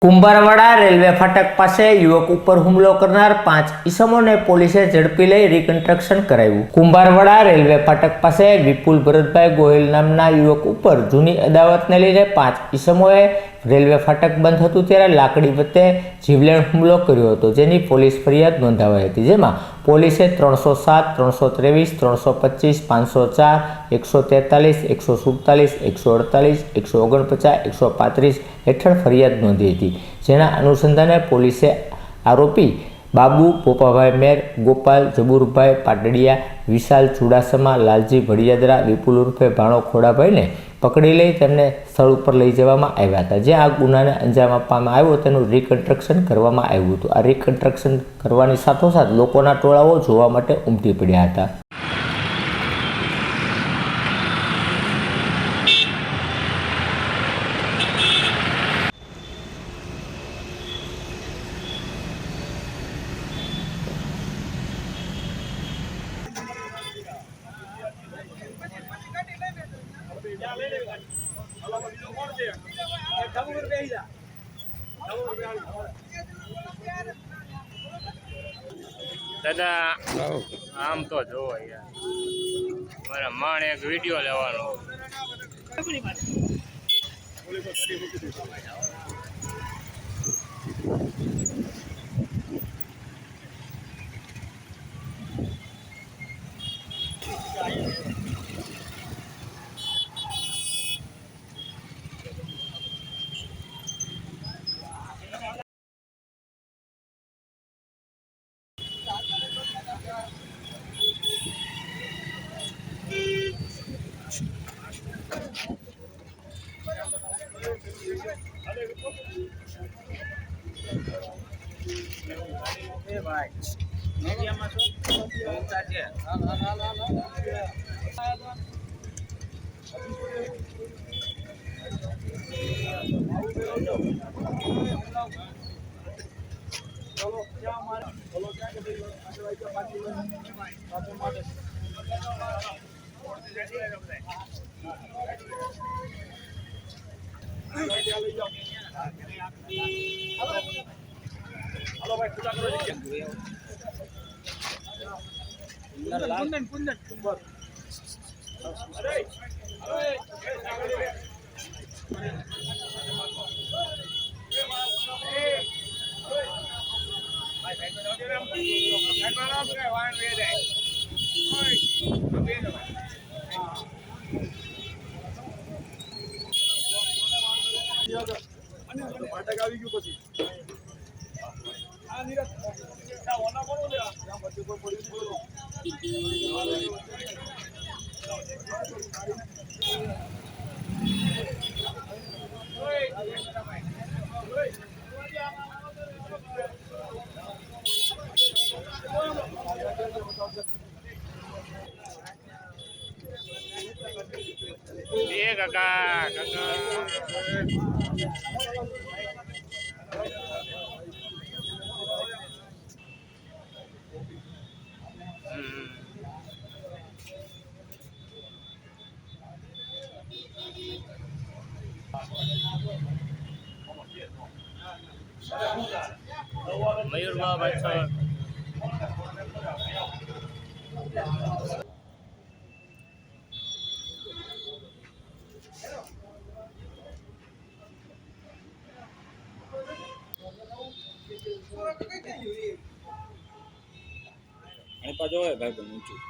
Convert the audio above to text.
Kumbharwada railway ફાટક પાસે યુવક ઉપર હુમલો કરનાર 5 ઈસમોને પોલીસે ઝડપી લઈ રિકન્સ્ટ્રક્શન કરાવ્યું। કુંભારવાડા રેલવે ફાટક પાસે વિપુલ ભરતભાઈ ગોહિલ નામના યુવક ઉપર જૂની અદાવતને લઈને 5 ઈસમોએ રેલવે ફાટક બંધ હતું ત્યારે લાકડી વચ્ચે જીવલેણ હુમલો કર્યો હતો, જેની પોલીસ ફરિયાદ નોંધાવાઈ હતી। જેમાં પોલીસે 307, 323, 325, 504, 143, 147, 148, 149, 135 હેઠળ ફરિયાદ નોંધી હતી। જેના અનુસંધાને પોલીસે આરોપી બાબુ પોપાભાઈ મેર, ગોપાલ જબુરભાઈ પાટડિયા, વિશાલ ચુડાસમા, લાલજી ભડિયાદરા, વિપુલ ઉર્ફે ભાણો ખોડાભાઈને પકડી લઈ તેમને સ્થળ ઉપર લઈ જવામાં આવ્યા હતા। જ્યાં આ ગુનાને અંજામ આપવામાં આવ્યો તેનું રિકન્સ્ટ્રક્શન કરવામાં આવ્યું હતું। આ રિકન્સ્ટ્રક્શન કરવાની સાથોસાથ લોકોના ટોળાઓ જોવા માટે ઉમટી પડ્યા હતા। દાદા આમ તો જોવો યાર, મારા માણ એક વિડીયો લેવાનો। ફાટક આવી ગયું પછી આ નીરજ ઓના કોનો લે આ પછી કોઈ પડી બોલો એ કાકા મયુર બાબા છો। પાછો હોય ભાઈ ઊંચું